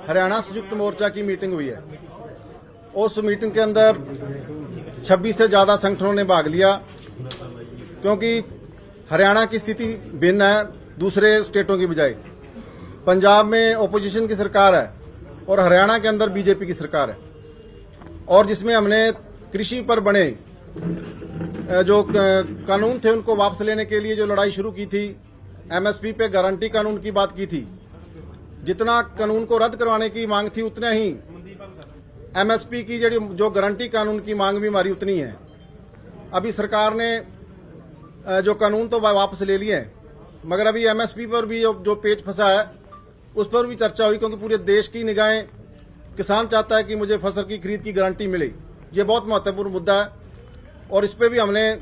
हरियाणा संयुक्त मोर्चा की मीटिंग हुई है। उस मीटिंग के अंदर 26 से ज्यादा संगठनों ने भाग लिया, क्योंकि हरियाणा की स्थिति भिन्न है दूसरे स्टेटों की बजाय। पंजाब में ओपोजिशन की सरकार है और हरियाणा के अंदर बीजेपी की सरकार है, और जिसमें हमने कृषि पर बने जो कानून थे उनको वापस लेने के लिए जो लड़ाई शुरू की थी, एमएसपी पे गारंटी कानून की बात की थी। जितना कानून को रद्द करवाने की मांग थी उतना ही एमएसपी की जो गारंटी कानून की मांग भी हमारी उतनी है। अभी सरकार ने जो कानून तो वापस ले लिए हैं, मगर अभी एमएसपी पर भी जो पेच फंसा है उस पर भी चर्चा हुई, क्योंकि पूरे देश की निगाहें, किसान चाहता है कि मुझे फसल की खरीद की गारंटी मिले। ये बहुत महत्वपूर्ण मुद्दा है, और इस पे भी हमने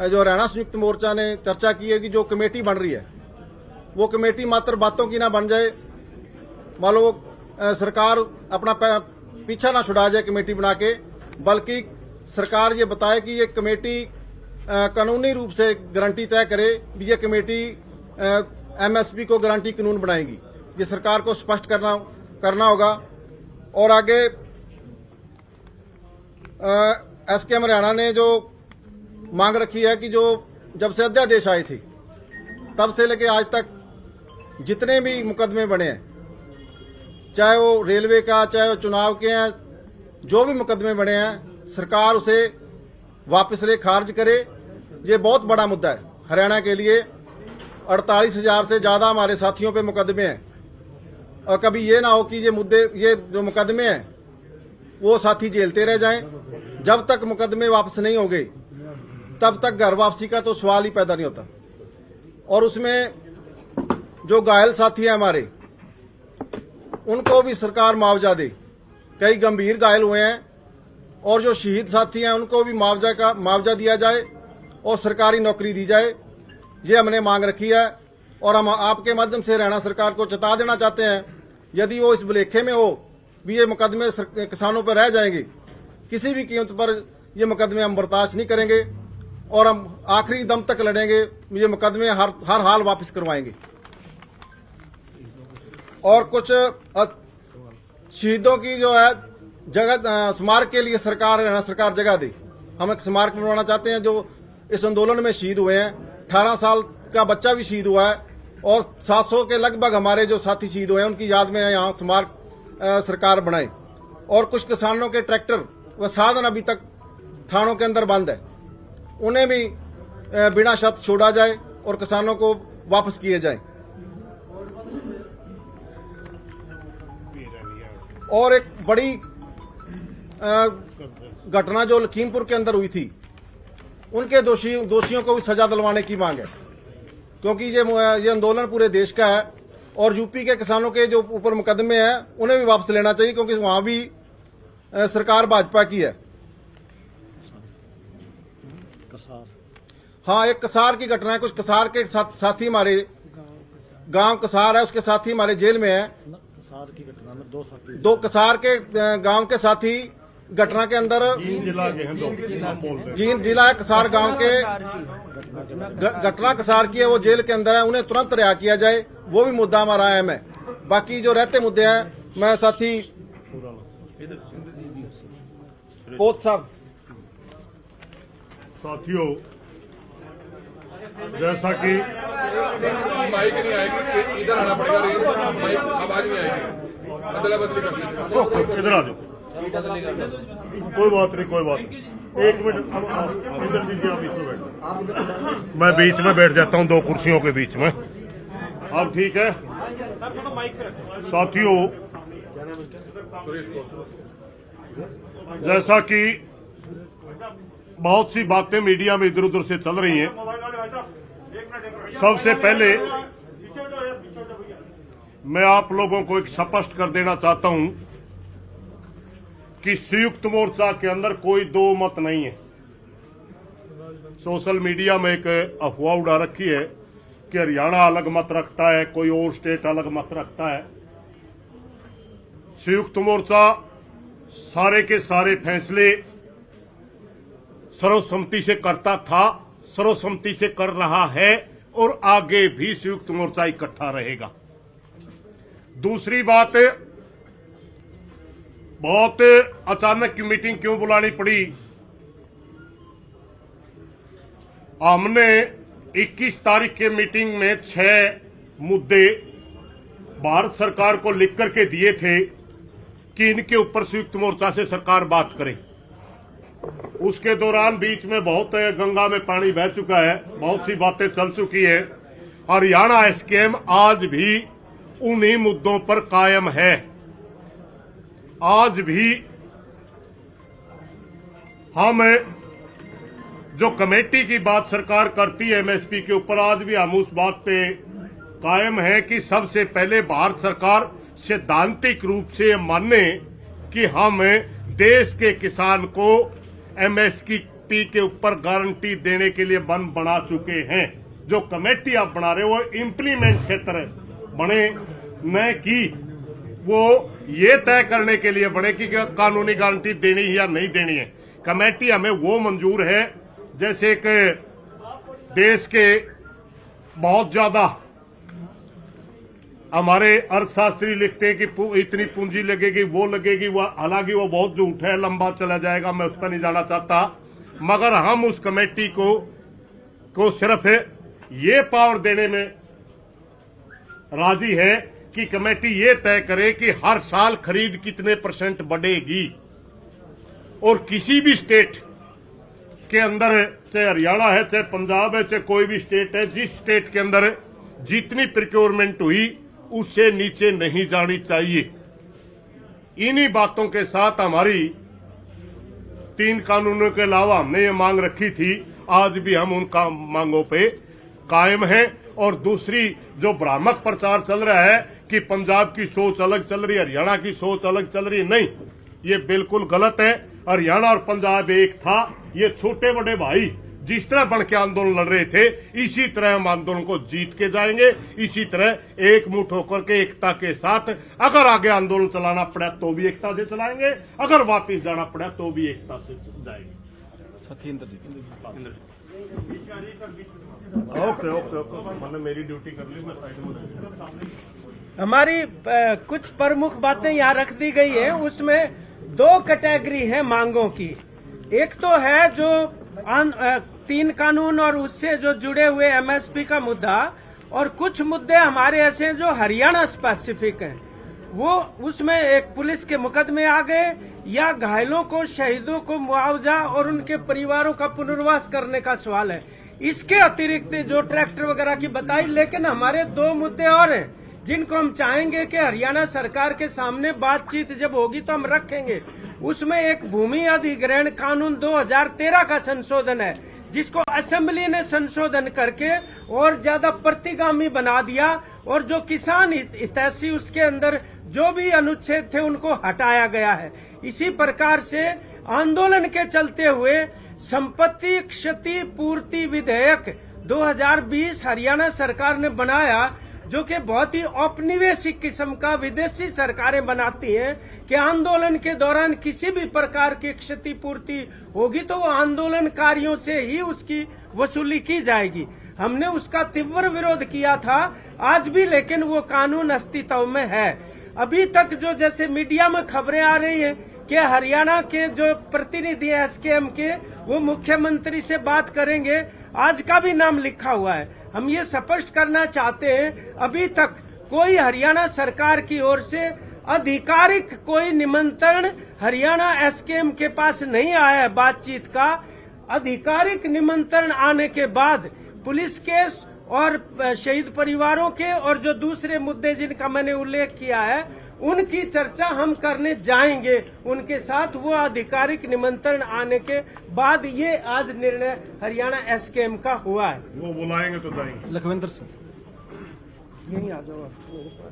जो हरियाणा संयुक्त मोर्चा ने चर्चा की है कि जो कमेटी बन रही है वो कमेटी मात्र बातों की ना बन जाए। मान लो सरकार अपना पीछा ना छुड़ा जाए कमेटी बना के, बल्कि सरकार ये बताए कि ये कमेटी कानूनी रूप से गारंटी तय करे भी ये कमेटी एमएसपी को गारंटी कानून बनाएगी। ये सरकार को स्पष्ट करना होगा। और आगे एसकेएम हरियाणा ने जो मांग रखी है कि जो जब से अध्यादेश आए थे तब से लेके आज तक जितने भी मुकदमे बने हैं, चाहे वो रेलवे का, चाहे वो चुनाव के हैं, जो भी मुकदमे बने हैं, सरकार उसे वापस ले, खारिज करे। ये बहुत बड़ा मुद्दा है हरियाणा के लिए। 48,000 से ज्यादा हमारे साथियों पे मुकदमे हैं, और कभी ये ना हो कि ये जो मुकदमे हैं वो साथी झेलते रह जाएं। जब तक मुकदमे वापस नहीं होंगे तब तक घर वापसी का तो सवाल ही पैदा नहीं होता। और उसमें जो घायल साथी हैं हमारे, उनको भी सरकार मुआवजा दे। कई गंभीर घायल हुए हैं, और जो शहीद साथी हैं उनको भी मुआवजा दिया जाए और सरकारी नौकरी दी जाए। ये हमने मांग रखी है, और हम आपके माध्यम से हरियाणा सरकार को चेता देना चाहते हैं, यदि वो इस भुलेखे में हो भी ये मुकदमे किसानों पर रह जाएंगे, किसी भी कीमत पर ये मुकदमे हम बर्दाश्त नहीं करेंगे, और हम आखिरी दम तक लड़ेंगे। ये मुकदमे हर हाल वापस करवाएंगे। और कुछ शहीदों की जो है जगह, स्मारक के लिए हरियाणा सरकार जगह दे। हम एक स्मारक बनवाना चाहते हैं जो इस आंदोलन में शहीद हुए हैं। 18 साल का बच्चा भी शहीद हुआ है, और 700 के लगभग हमारे जो साथी शहीद हुए हैं उनकी याद में यहाँ स्मारक सरकार बनाए। और कुछ किसानों के ट्रैक्टर व साधन अभी तक थानों के अंदर बंद है, उन्हें भी बिना शर्त छोड़ा जाए और किसानों को वापस किए जाए। और एक बड़ी घटना जो लखीमपुर के अंदर हुई थी, उनके दोषियों को भी सजा दिलवाने की मांग है, क्योंकि ये आंदोलन पूरे देश का है। और यूपी के किसानों के जो ऊपर मुकदमे हैं उन्हें भी वापस लेना चाहिए, क्योंकि वहां भी सरकार भाजपा की है। हाँ, एक कसार की घटना है। कुछ कसार के साथी हमारे गांव कसार है, उसके साथी हमारे जेल में है। कसार की घटना में दो कसार के गांव के साथी घटना के अंदर जींद जिला है, कसार गांव के घटना कसार की है, वो जेल के अंदर है। उन्हें तुरंत रिहा किया जाए, वो भी मुद्दा हमारा अहम है। बाकी जो रहते मुद्दे हैं, मैं साथी कोच साहब, साथियों, जैसा कि माइक नहीं आएगी, इधर आना पड़ेगा, माइक आवाज नहीं आएगी, अदला बदली कर इधर आ जाओ। कोई बात नहीं। एक मिनट, इधर दीजिए, आप इसमें बैठ। मैं बीच में बैठ जाता हूं, 2 कुर्सियों के बीच में। अब ठीक है साथियों, जैसा कि बहुत सी बातें मीडिया में इधर उधर से चल रही हैं, सबसे पहले मैं आप लोगों को एक स्पष्ट कर देना चाहता हूं कि संयुक्त मोर्चा के अंदर कोई दो मत नहीं है। सोशल मीडिया में एक अफवाह उड़ा रखी है कि हरियाणा अलग मत रखता है, कोई और स्टेट अलग मत रखता है। संयुक्त मोर्चा सारे के सारे फैसले सर्वसम्मति से करता था, सर्वसम्मति से कर रहा है और आगे भी संयुक्त मोर्चा इकट्ठा रहेगा। दूसरी बात, बहुत अचानक की मीटिंग क्यों बुलानी पड़ी? हमने 21 तारीख के मीटिंग में 6 मुद्दे भारत सरकार को लिख करके दिए थे कि इनके ऊपर संयुक्त मोर्चा से सरकार बात करे। उसके दौरान बीच में बहुत गंगा में पानी बह चुका है, बहुत सी बातें चल चुकी है। हरियाणा एसकेएम आज भी उन्हीं मुद्दों पर कायम है। आज भी हम जो कमेटी की बात सरकार करती है एमएसपी के ऊपर, आज भी हम उस बात पे कायम है कि सबसे पहले भारत सरकार सैद्धांतिक रूप से माने कि हम देश के किसान को एमएसपी के ऊपर गारंटी देने के लिए बना चुके हैं। जो कमेटी आप बना रहे हो वो इम्प्लीमेंट के तरह बने, न कि वो ये तय करने के लिए बने कि कानूनी गारंटी देनी है या नहीं देनी है। कमेटी हमें वो मंजूर है जैसे एक देश के बहुत ज्यादा हमारे अर्थशास्त्री लिखते हैं कि इतनी पूंजी लगेगी, वो लगेगी, वो हालांकि वो बहुत झूठ है, लंबा चला जाएगा, मैं उस पर नहीं जाना चाहता। मगर हम उस कमेटी को सिर्फ ये पावर देने में राजी है कि कमेटी ये तय करे कि हर साल खरीद कितने % बढ़ेगी, और किसी भी स्टेट के अंदर, चाहे हरियाणा है, चाहे पंजाब है, चाहे कोई भी स्टेट है, जिस स्टेट के अंदर जितनी प्रिक्योरमेंट हुई उससे नीचे नहीं जानी चाहिए। इन्हीं बातों के साथ हमारी 3 कानूनों के अलावा हमने ये मांग रखी थी, आज भी हम उन मांगों पे कायम हैं। और दूसरी जो भ्रामक प्रचार चल रहा है कि पंजाब की सोच अलग चल रही है, हरियाणा की सोच अलग चल रही है, नहीं, ये बिल्कुल गलत है। हरियाणा और पंजाब एक था। ये छोटे बड़े भाई जिस तरह बन के आंदोलन लड़ रहे थे, इसी तरह हम आंदोलन को जीत के जाएंगे। इसी तरह एक मुठ होकर के एकता के साथ, अगर आगे आंदोलन चलाना पड़ा तो भी एकता से चलाएंगे, अगर वापस जाना पड़ा तो भी एकता से जाएंगे। सत्येंद्र जी, ओके, मैंने मेरी ड्यूटी कर ली, मैं साइड में। हमारी कुछ प्रमुख बातें यहाँ रख दी गई है। उसमें 2 कैटेगरी है मांगों की। एक तो है जो 3 कानून और उससे जो जुड़े हुए एमएसपी का मुद्दा, और कुछ मुद्दे हमारे ऐसे हैं जो हरियाणा स्पेसिफिक हैं। वो उसमें एक पुलिस के मुकदमे आ गए, या घायलों को, शहीदों को मुआवजा और उनके परिवारों का पुनर्वास करने का सवाल है। इसके अतिरिक्त जो ट्रैक्टर वगैरह की बताई, लेकिन हमारे 2 मुद्दे और हैं जिनको हम चाहेंगे कि हरियाणा सरकार के सामने बातचीत जब होगी तो हम रखेंगे। उसमें एक भूमि अधिग्रहण कानून 2013 का संशोधन है, जिसको असेंबली ने संशोधन करके और ज्यादा प्रतिगामी बना दिया, और जो किसान हितैषी उसके अंदर जो भी अनुच्छेद थे उनको हटाया गया है। इसी प्रकार से आंदोलन के चलते हुए संपत्ति क्षति पूर्ति विधेयक 2020 हरियाणा सरकार ने बनाया, जो कि बहुत ही औपनिवेशिक किस्म का विदेशी सरकारें बनाती हैं कि आंदोलन के दौरान किसी भी प्रकार की क्षतिपूर्ति होगी तो वो आंदोलनकारियों से ही उसकी वसूली की जाएगी। हमने उसका तीव्र विरोध किया था आज भी, लेकिन वो कानून अस्तित्व में है। अभी तक जो जैसे मीडिया में खबरें आ रही हैं कि हरियाणा के जो प्रतिनिधि हैं एसकेएम के, वो मुख्यमंत्री से बात करेंगे, आज का भी नाम लिखा हुआ है। हम ये स्पष्ट करना चाहते हैं, अभी तक कोई हरियाणा सरकार की ओर से आधिकारिक कोई निमंत्रण हरियाणा एसकेएम के पास नहीं आया है बातचीत का। आधिकारिक निमंत्रण आने के बाद पुलिस केस और शहीद परिवारों के और जो दूसरे मुद्दे जिनका मैंने उल्लेख किया है, उनकी चर्चा हम करने जाएंगे उनके साथ। वो आधिकारिक निमंत्रण आने के बाद ये आज निर्णय हरियाणा एसकेएम का हुआ है। वो बुलाएंगे तो जाएंगे। लखविंदर सिंह, यही आ जाओ।